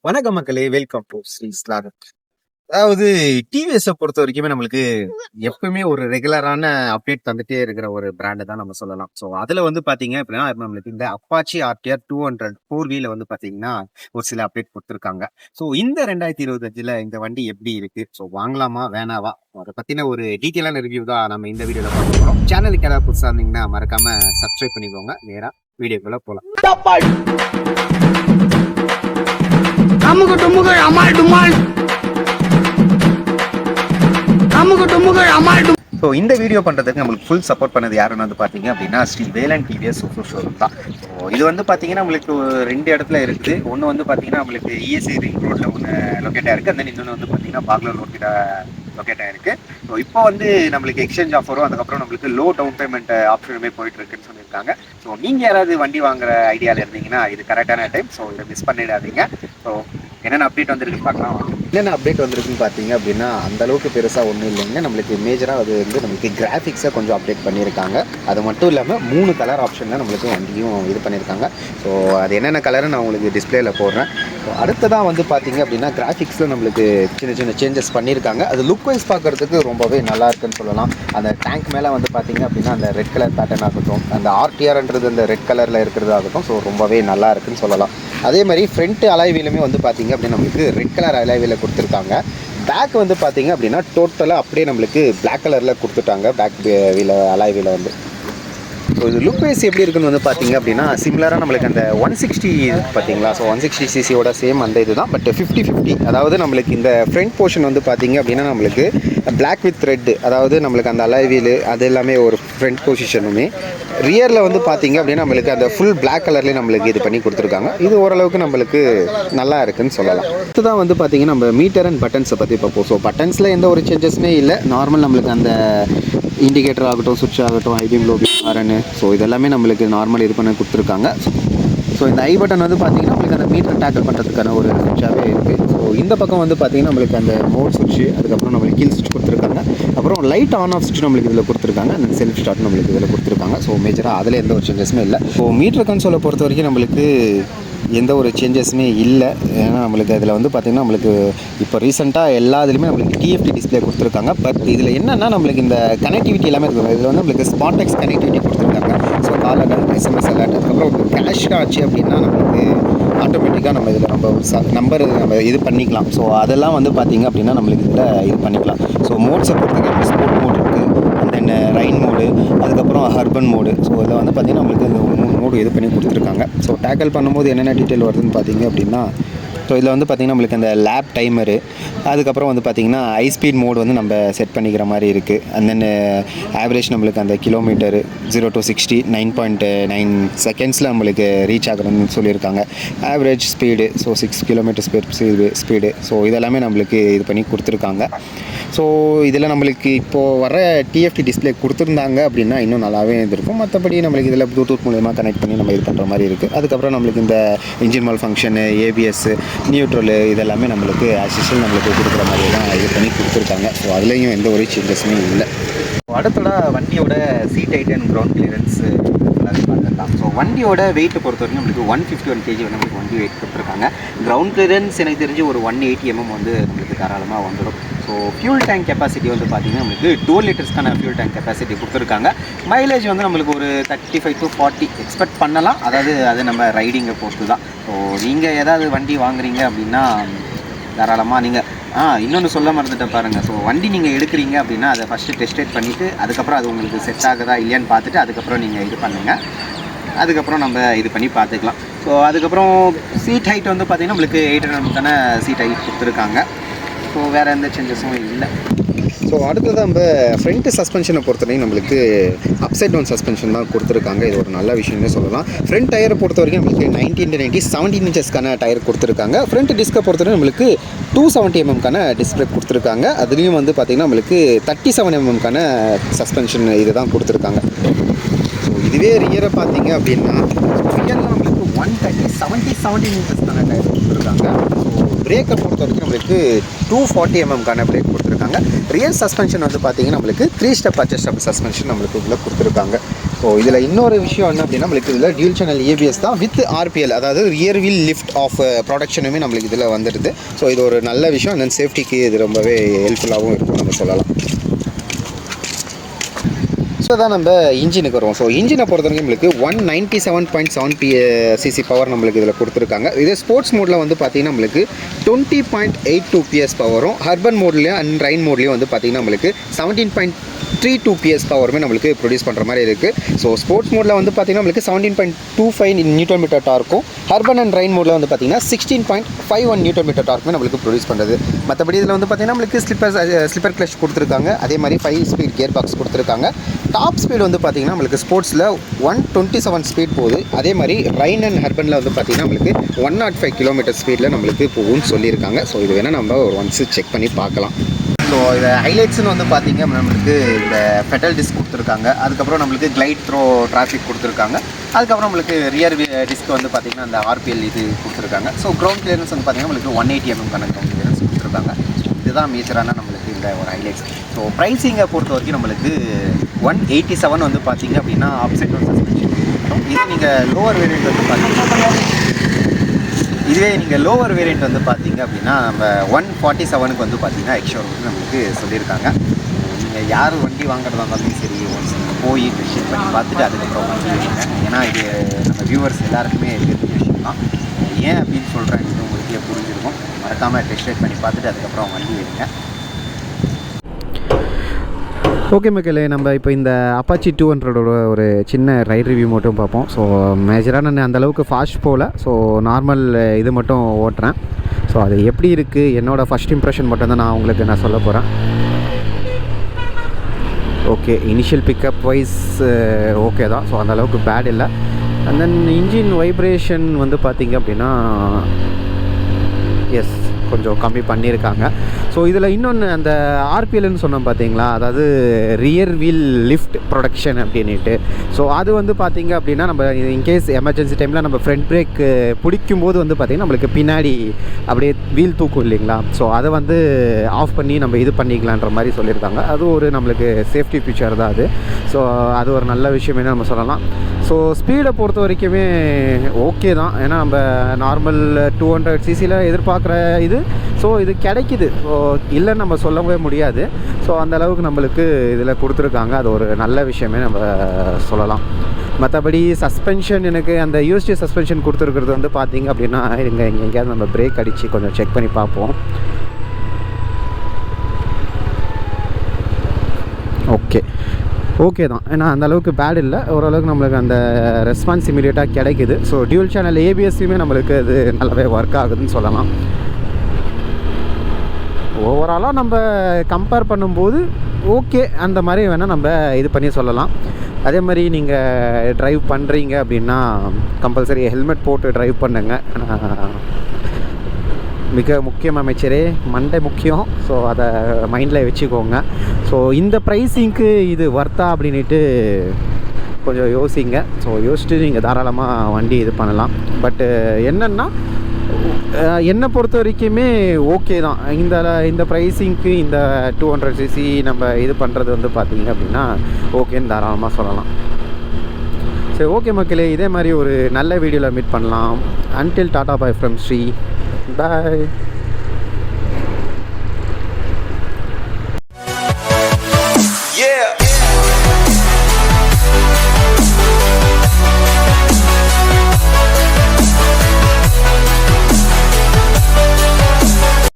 வணக்கம் மக்களே, welcome to Sri ஸ்லாகர். அதாவது டிவிஎஸ் பொறுத்த வரைக்குமே நம்மளுக்கு எப்பவுமே ஒரு ரெகுலரான அப்டேட் தந்துட்டே இருக்கிற ஒரு பிராண்டு தான் நம்ம சொல்லலாம். ஸோ அதுல வந்து பாத்தீங்க அப்படின்னா நம்மளுக்கு இந்த அப்பாச்சி ஆர்டிஆர் 200 4V வந்து பாத்தீங்கன்னா ஒரு சில அப்டேட் கொடுத்துருக்காங்க. ஸோ இந்த 2025ல இந்த வண்டி எப்படி இருக்கு, ஸோ வாங்கலாமா வேணாவா, அதை பத்தின ஒரு டீட்டெயிலான ரிவ்யூ தான் நம்ம இந்த வீடியோல பார்க்க போறோம். சேனலுக்கு ஏதாவது புதுசா இருந்தீங்கன்னா மறக்காம சப்ஸ்கிரைப் பண்ணிக்கோங்க. நேரா வீடியோக்குள்ள போலாம். அமுகு டுமுகள் அமால் டுமால் அமுகு டுமுகள் அமால் டுமால். ஸோ இந்த வீடியோ பண்ணுறதுக்கு நம்மளுக்கு ஃபுல் சப்போர்ட் பண்ணது யாருன்னு வந்து பார்த்தீங்க அப்படின்னா ஸ்ரீ வேலன் டிவிஎஸ் சூப்பர் ஷோரூம் தான். ஸோ இது வந்து பார்த்தீங்கன்னா நம்மளுக்கு ரெண்டு இடத்துல இருக்குது. ஒன்று வந்து பார்த்தீங்கன்னா நம்மளுக்கு இஎஸ்ஐ ரிங் ரோட்டில் ஒன்று லொக்கேட் ஆயிருக்கு. அந்த இன்னொன்று வந்து பார்த்தீங்கன்னா பாக்லூர் லொக்கேட் ஆயிருக்கு. ஸோ இப்போ வந்து நம்மளுக்கு எக்ஸ்சேஞ்ச் ஆஃபரும் அதுக்கப்புறம் நம்மளுக்கு லோ டவுன் பேமெண்ட் ஆப்ஷனுமே போயிட்டு இருக்குன்னு சொல்லியிருக்காங்க. ஸோ நீங்கள் யாராவது வண்டி வாங்குற ஐடியாவில் இருந்தீங்கன்னா இது கரெக்டான டைம். ஸோ இதை மிஸ் பண்ணிடாதீங்க. ஸோ என்னென்ன அப்டேட் வந்திருக்குன்னு பார்க்கலாம். என்னென்ன அப்டேட் வந்திருக்குன்னு பார்த்தீங்க அப்படின்னா அந்த அளவுக்கு பெருசாக ஒன்றும் இல்லைங்க. நம்மளுக்கு மேஜராக அது வந்து நம்மளுக்கு கிராஃபிக்ஸை கொஞ்சம் அப்டேட் பண்ணியிருக்காங்க. அது மட்டும் இல்லாமல் 3 கலர் ஆப்ஷனில் நம்மளுக்கு வண்டியும் இது பண்ணியிருக்காங்க. ஸோ அது என்னென்ன கலரை நான் உங்களுக்கு டிஸ்பிளேல போடுறேன். ஸோ அடுத்ததான் வந்து பார்த்தீங்க அப்படின்னா கிராஃபிக்ஸில் நம்மளுக்கு சின்ன சின்ன சேஞ்சஸ் பண்ணியிருக்காங்க. அது லுக் வைஸ் பார்க்குறதுக்கு ரொம்பவே நல்லா இருக்குன்னு சொல்லலாம். அந்த டேங்க் மேலே வந்து பார்த்தீங்க அப்படின்னா அந்த ரெட் கலர் பேட்டர்ன் ஆகட்டும், அந்த ஆர்டிஆர்ன்றது அந்த ரெட் கலரில் இருக்கிறதாகட்டும், ஸோ ரொம்பவே நல்லா இருக்குன்னு சொல்லலாம். அதே மாதிரி ஃப்ரண்ட் அலாய்வீலுமே வந்து பார்த்தீங்க அப்படின்னா நம்மளுக்கு ரெட் கலர் அலாய்வீல கொடுத்துருக்காங்க. பேக் வந்து பார்த்தீங்க அப்படின்னா டோட்டலாக அப்படியே நம்மளுக்கு பிளாக் கலரில் கொடுத்துட்டாங்க. பேக் அலாய்வீல வந்து ஸோ இது லுக் வைஸ் எப்படி இருக்குன்னு வந்து பார்த்தீங்க அப்படின்னா சிமிலராக நம்மளுக்கு அந்த 160 பார்த்தீங்களா. ஸோ 160 சிசியோட சேம் அந்த இது தான். பட் 50-50, அதாவது நம்மளுக்கு இந்த ஃப்ரண்ட் போர்ஷன் வந்து பார்த்தீங்க அப்படின்னா நம்மளுக்கு பிளாக் வித் ரெட், அதாவது நம்மளுக்கு அந்த அலாய்வீல் அது எல்லாமே ஒரு ஃப்ரண்ட் பொசிஷனுமே. ரியரில் வந்து பார்த்தீங்க அப்படின்னா நம்மளுக்கு அந்த ஃபுல் பிளாக் கலர்லேயே நம்மளுக்கு இது பண்ணி கொடுத்துருக்காங்க. இது ஓரளவுக்கு நம்மளுக்கு நல்லா இருக்குன்னு சொல்லலாம். இதுதான் வந்து பார்த்தீங்கன்னா நம்ம மீட்டர் அண்ட் பட்டன்ஸை பற்றி பார்ப்போம். ஸோ பட்டன்ஸில் எந்த ஒரு சேஞ்சஸுமே இல்லை. நார்மல் நம்மளுக்கு அந்த இண்டிகேட்டர் ஆகட்டும், சுவிட்ச் ஆகட்டும், ஐபிஎம் லோபி ஆர்என்னு, ஸோ இதெல்லாமே நம்மளுக்கு நார்மல் இது பண்ணி கொடுத்துருக்காங்க. ஸோ இந்த ஐ பட்டன் வந்து பார்த்தீங்கன்னா நம்மளுக்கு அந்த மீட்டர் டேக்கிள் பண்ணுறதுக்கான ஒரு சுவிட்சாகவே இருக்குது. ஸோ இந்த பக்கம் வந்து பார்த்தீங்கன்னா நம்மளுக்கு அந்த மோட் சுவிட்ச், அதுக்கப்புறம் நம்மளுக்கு கீழ் சுவிட்ச் கொடுத்துருக்காங்க. அப்புறம் லைட் ஆன் ஆஃப் சுவிட்ச் நம்மளுக்கு இதில் கொடுத்துருக்காங்க. அந்த செல்ஃப் ஸ்டார்ட் நம்மளுக்கு இதில் கொடுத்துருக்காங்க. ஸோ மேஜராக அதில் எந்த ஒரு சேஞ்சஸுமே இல்லை. ஸோ மீட்டர் கன்சோலை பொறுத்த வரைக்கும் நம்மளுக்கு எந்த ஒரு சேஞ்சஸுமே இல்லை. ஏன்னா நம்மளுக்கு அதில் வந்து பார்த்திங்கன்னா நம்மளுக்கு இப்போ ரீசெண்டாக எல்லா இதுலையுமே நம்மளுக்கு டிஎஃப்டி டிஸ்பிளே கொடுத்துருக்காங்க. பட் இதில் என்னென்னா நம்மளுக்கு இந்த கனெக்டிவிட்டி எல்லாமே இருக்குது. இதில் வந்து நம்மளுக்கு ஸ்பாட்எக்ஸ் கனெக்டிவிட்டி கொடுத்துருக்காங்க. ஸோ கால் அலர்ட், எஸ்எம்எஸ் அலர்ட், அதுக்கப்புறம் கேஷ் ஆச்சு அப்படின்னா நம்மளுக்கு ஆட்டோமேட்டிக்காக நம்ம இதில் நம்பர் நம்ம இது பண்ணிக்கலாம். ஸோ அதெல்லாம் வந்து பார்த்திங்க அப்படின்னா நம்மளுக்கு இதில் இது பண்ணிக்கலாம். ஸோ மோட்ஸை பொறுத்தவரைக்கும் ஸ்போர்ட் மோட் இருக்குது, அண்ட் தென் ரைன் மோடு, அதுக்கப்புறம் ஹர்பன் மோடு. ஸோ இதில் வந்து பார்த்திங்கன்னா நம்மளுக்கு இந்த 3 மோடு இது பண்ணி கொடுத்துருக்காங்க. ஸோ டேக்கிள் பண்ணும்போது என்னென்ன டீட்டெயில் வருதுன்னு பார்த்தீங்க அப்படின்னா, ஸோ இதில் வந்து பார்த்திங்கன்னா நம்மளுக்கு அந்த லேப் டைமரு, அதுக்கப்புறம் வந்து பார்த்திங்கன்னா ஹை ஸ்பீட் மோடு வந்து நம்ம செட் பண்ணிக்கிற மாதிரி இருக்குது. அண்ட் தென் ஆவரேஜ் நம்மளுக்கு அந்த கிலோமீட்டரு 0 to 60 9.9 செகண்ட்ஸில் நம்மளுக்கு ரீச் ஆகுறதுன்னு சொல்லியிருக்காங்க. Average speed so 6 kilometres per speed. So இதெல்லாமே நம்மளுக்கு இது பண்ணி கொடுத்துருக்காங்க. ஸோ இதில் நம்மளுக்கு இப்போது வர டிஎஃப்டி டிஸ்பிளே கொடுத்துருந்தாங்க அப்படின்னா இன்னும் நல்லாவே இருந்திருக்கும். மற்றபடி நம்மளுக்கு இதில் ப்ளூடூத் மூலமா கனெக்ட் பண்ணி நம்ம இது பண்ணுற மாதிரி இருக்குது. அதுக்கப்புறம் நம்மளுக்கு இந்த engine mall function, ABS, neutral இதெல்லாமே நம்மளுக்கு ஆக்சிஷன் நம்மளுக்கு கொடுக்குற மாதிரி தான் இது பண்ணி கொடுத்துருக்காங்க. ஸோ அதுலேயும் எந்த ஒரு சேஞ்சஸுமே இல்லை. அடுத்தோட வண்டியோட seat height and ground clearance பார்த்துக்கலாம். ஸோ வண்டியோட வெயிட்டை பொறுத்த வரைக்கும் நம்மளுக்கு 151 kg வந்து நம்மளுக்கு வண்டி வெயிட் கொடுத்துருக்காங்க. கிரவுண்ட் கிளியரன்ஸ் எனக்கு தெரிஞ்சு ஒரு 180 mm வந்து நம்மளுக்கு தாராளமாக வந்துடும். ஸோ ஃபியூல் டேங்க் கெப்பாசிட்டி வந்து பார்த்திங்கன்னா நம்மளுக்கு 2 லிட்டர்ஸ்க்கான ஃபியூல் டேங்க் கெப்பாசிட்டி கொடுத்துருக்காங்க. மைலேஜ் வந்து நம்மளுக்கு ஒரு 35 to 40 எக்ஸ்பெக்ட் பண்ணலாம். அதாவது அது நம்ம ரைடிங்கை பொறுத்து தான். ஸோ நீங்கள் ஏதாவது வண்டி வாங்குறீங்க அப்படின்னா தாராளமாக நீங்கள் இன்னொன்று சொல்ல மறந்துட்டு பாருங்கள். ஸோ வண்டி நீங்கள் எடுக்கிறீங்க அப்படின்னா அதை ஃபஸ்ட்டு டெஸ்ட் ரைட் பண்ணிவிட்டு அதுக்கப்புறம் அது உங்களுக்கு செட் ஆகுதா இல்லையான்னு பார்த்துட்டு அதுக்கப்புறம் நீங்கள் இது பண்ணுங்கள். அதுக்கப்புறம் நம்ம இது பண்ணி பார்த்துக்கலாம். ஸோ அதுக்கப்புறம் சீட் ஹைட் வந்து பார்த்திங்கன்னா நம்மளுக்கு 800 சீட் ஹைட் கொடுத்துருக்காங்க. ஸோ வேறு எந்த சேஞ்சஸும் இல்லை. ஸோ அடுத்தது நம்ம ஃப்ரண்ட் சஸ்பென்ஷனை பொறுத்தவரைக்கும் நம்மளுக்கு அப்சைட் டவுன் சஸ்பென்ஷன் தான் கொடுத்துருக்காங்க. இது ஒரு நல்ல விஷயமே சொல்லலாம். ஃப்ரண்ட் டயரை பொறுத்த வரைக்கும் நம்மளுக்கு 19-90 17 இன்ச்சஸ்க்கான டயர் கொடுத்துருக்காங்க. ஃப்ரண்ட் டிஸ்கை பொறுத்தவரைக்கும் நம்மளுக்கு 270 mm டிஸ்பிளே கொடுத்துருக்காங்க. அதுலேயும் வந்து பார்த்திங்கன்னா நம்மளுக்கு 37 mm சஸ்பென்ஷன் இது தான் கொடுத்துருக்காங்க. ஸோ இதுவே ரியரை பார்த்தீங்க அப்படின்னா ரியரில் நம்மளுக்கு 130 17 இன்ச்சஸ்க்கான டயர் கொடுத்துருக்காங்க. ஸோ பிரேக்கை பொறுத்த வரைக்கும் நம்மளுக்கு 240 mm பிரேக் கொடுத்துருக்காங்க. ரியல் சஸ்பென்ஷன் வந்து பார்த்திங்கன்னா நம்மளுக்கு 3 ஸ்டெப் அட்ஜஸ்டபிள் சஸ்பென்ஷன் நம்மளுக்கு இதில் கொடுத்துருக்காங்க. ஸோ ஸோ இதில் இன்னொரு விஷயம் என்ன அப்படின்னா நம்மளுக்கு இதில் டியூல் சேனல் ஏபிஎஸ் தான் வித் ஆர்பிஎல், அதாவது ரியர் வீல் லிஃப்ட் ஆஃப் ப்ரொடக்ஷனுமே நம்மளுக்கு இதில் வந்துடுது. ஸோ இது ஒரு நல்ல விஷயம். தென் சேஃப்டிக்கு இது ரொம்பவே ஹெல்ப்ஃபுல்லாகவும் இருக்கும் நம்ம சொல்லலாம். ஸோ தான் நம்ம இன்ஜினுக்கு வருவோம். ஸோ இன்ஜினை பொறுத்த வரைக்கும் நம்மளுக்கு 197.7 சிசி பவர் நம்மளுக்கு இதில் கொடுத்துருக்காங்க. இதே ஸ்போர்ட்ஸ் மோடில் வந்து பார்த்திங்கன்னா நம்மளுக்கு 20.82 பிஎஸ் பவரும், ஹர்பன் மோட்லேயும் அண்ட் ரைன் மோட்லேயும் வந்து பார்த்திங்கன்னா நம்மளுக்கு 17.32 பிஎஸ் பவருமே நம்மளுக்கு ப்ரொடியூஸ் பண்ணுற மாதிரி இருக்குது. ஸோ ஸ்போர்ட்ஸ் மோடில் வந்து பார்த்திங்கன்னா நம்மளுக்கு 17.25 நியூட்டன் மீட்டர் டார்க்கும், ஹர்பன் அண்ட் ரைன் மோடில் வந்து பார்த்திங்கன்னா 16.51 நியூட்டன் மீட்டர் டார்க்குமே நம்மளுக்கு ப்ரொடியூஸ் பண்ணுறது. மற்றபடி இதில் வந்து பார்த்திங்கன்னா நம்மளுக்கு ஸ்லிப்பர் கிளச் கொடுத்துருக்காங்க. அதே மாதிரி 5 ஸ்பீட் கியர் பாக்ஸ் கொடுத்துருக்காங்க. டாப் ஸ்பீடு வந்து பார்த்திங்கன்னா நம்மளுக்கு ஸ்போர்ட்ஸில் 127 ஸ்பீட் போகுது. அதே மாதிரி ரைன் அண்ட் ஹர்பனில் வந்து பார்த்திங்கன்னா நம்மளுக்கு 105 கிலோமீட்டர் ஸ்பீடில் நம்மளுக்கு போகும்னு சொல்லியிருக்காங்க. ஸோ இது வேணால் நம்ம ஒரு ஒன்ஸ் செக் பண்ணி பார்க்கலாம். ஸோ இதை ஹைலைட்ஸ்னு வந்து பார்த்திங்க நம்மளுக்கு இந்த பெடல் டிஸ்க் கொடுத்துருக்காங்க. அதுக்கப்புறம் நம்மளுக்கு கிளைட் த்ரோ டிராஃபிக் கொடுத்துருக்காங்க. அதுக்கப்புறம் நம்மளுக்கு ரியர் டிஸ்க் வந்து பார்த்திங்கன்னா அந்த ஆர்பிஎல் இது கொடுத்துருக்காங்க. ஸோ கிரவுண்ட் கிளியரன்ஸ் வந்து பார்த்திங்கன்னா நம்மளுக்கு 180 mm கிரவுண்ட் கிளியரன்ஸ் கொடுத்துருக்காங்க. இதுதான் மேஜரான நம்மளுக்கு இந்த ஒரு ஹைலைட்ஸ். ஸோ ப்ரைஸிங்கை பொறுத்த வரைக்கும் நம்மளுக்கு 187 வந்து பார்த்திங்க அப்படின்னா ஆப்செட் சஸ்பென்ஷன். இது நீங்கள் லோவர் வேரியண்ட் வந்து பார்த்தீங்கன்னா இதுவே நீங்கள் லோவர் வேரியண்ட் வந்து பார்த்தீங்க அப்படின்னா நம்ம 147க்கு வந்து பார்த்தீங்கன்னா எக்ஸ்ட்ரா வந்து நம்மளுக்கு சொல்லியிருக்காங்க. நீங்கள் யார் வண்டி வாங்குறதா இருந்தாலும் சரி, ஒன்ஸ் நீங்கள் போய் டெஸ்ட் பண்ணி பார்த்துட்டு அதுக்கப்புறம் வண்டி வைங்க. ஏன்னா இது நம்ம வியூவர்ஸ் எல்லாருக்குமே தெரிஞ்ச விஷயம் தான். ஏன் அப்படின்னு சொல்கிறேன், இது உங்களுக்கே புரிஞ்சிருக்கும். மறக்காமல் டெஸ்ட் பண்ணி பார்த்துட்டு அதுக்கப்புறம் வண்டி வைங்க. ஓகே மக்களே, நம்ம இப்போ இந்த அப்பாச்சி 200 ஒரு சின்ன ரைட் ரிவ்யூ மட்டும் பார்ப்போம். ஸோ மேஜராக நான் அந்தளவுக்கு ஃபாஸ்ட் போகல. ஸோ நார்மல் இது மட்டும் ஓட்டுறேன். ஸோ அது எப்படி இருக்குது, என்னோடய ஃபஸ்ட் இம்ப்ரெஷன் மட்டும்தான் நான் உங்களுக்கு சொல்ல போகிறேன். Okay, initial pickup wise okay தான். ஸோ அந்தளவுக்கு பேட் இல்லை. அண்ட் தென் இன்ஜின் வைப்ரேஷன் வந்து பார்த்திங்க அப்படின்னா எஸ் கொஞ்சம் கம்மி பண்ணியிருக்காங்க. ஸோ இதில் இன்னொன்று அந்த ஆர்பிஎல்னு சொன்னோம் பார்த்தீங்களா, அதாவது ரியர் வீல் லிஃப்ட் ப்ரொடக்ஷன் அப்படின்ட்டு. ஸோ அது வந்து பார்த்திங்க அப்படின்னா நம்ம இன்கேஸ் எமர்ஜென்சி டைமில் நம்ம ஃப்ரண்ட் பிரேக் பிடிக்கும்போது வந்து பார்த்திங்கன்னா நம்மளுக்கு பின்னாடி அப்படியே வீல் தூக்கும் இல்லைங்களா. ஸோ அதை வந்து ஆஃப் பண்ணி நம்ம இது பண்ணிக்கலான்ற மாதிரி சொல்லியிருக்காங்க. அது ஒரு நம்மளுக்கு சேஃப்டி ஃபீச்சர் தான் அது. ஸோ அது ஒரு நல்ல விஷயமே நம்ம சொல்லலாம். ஸோ ஸ்பீடை பொறுத்த வரைக்குமே ஓகே தான். ஏன்னா நம்ம நார்மல் 200 சிசியில் எதிர்பார்க்குற இது ஸோ இது கிடைக்குது. ஸோ இல்லைன்னு நம்ம சொல்லவே முடியாது. ஸோ அந்தளவுக்கு நம்மளுக்கு இதில் கொடுத்துருக்காங்க. அது ஒரு நல்ல விஷயமே நம்ம சொல்லலாம். மற்றபடி சஸ்பென்ஷன், எனக்கு அந்த யூஎஸ்டி சஸ்பென்ஷன் கொடுத்துருக்கிறது வந்து பார்த்திங்க அப்படின்னா இங்கே எங்கேயாவது நம்ம பிரேக் அடித்து கொஞ்சம் செக் பண்ணி பார்ப்போம். ஓகே தான். ஏன்னா அந்தளவுக்கு பேட் இல்லை, ஓரளவுக்கு நம்மளுக்கு அந்த ரெஸ்பான்ஸ் இமீடியட்டாக கிடைக்குது. ஸோ டியூல் சேனல் ஏபிஎஸ்ஸுமே நம்மளுக்கு அது நல்லாவே ஒர்க் ஆகுதுன்னு சொல்லலாம். ஓவராலாக நம்ம கம்பேர் பண்ணும்போது ஓகே, அந்த மாதிரி வேணால் நம்ம இது பண்ணி சொல்லலாம். அதே மாதிரி நீங்கள் ட்ரைவ் பண்ணுறீங்க அப்படின்னா கம்பல்சரி ஹெல்மெட் போட்டு ட்ரைவ் பண்ணுங்க. மிக முக்கியம் அமைச்சரே, மண்டை முக்கியம். ஸோ அதை மைண்டில் வச்சுக்கோங்க. ஸோ இந்த ப்ரைஸிங்க்கு இது வர்த்தா அப்படின்ட்டு கொஞ்சம் யோசிங்க. ஸோ யோசிச்சுட்டு நீங்கள் தாராளமாக வண்டி இது பண்ணலாம். பட்டு என்னென்னா என்னை பொறுத்த வரைக்குமே ஓகே தான். இந்த ப்ரைஸிங்க்கு இந்த 200 சிசி நம்ம இது பண்ணுறது வந்து பார்த்திங்க அப்படின்னா ஓகேன்னு தாராளமாக சொல்லலாம். சரி, ஓகே மக்களே, இதே மாதிரி ஒரு நல்ல வீடியோவில் மீட் பண்ணலாம். Until tata bye from Sri. Bye.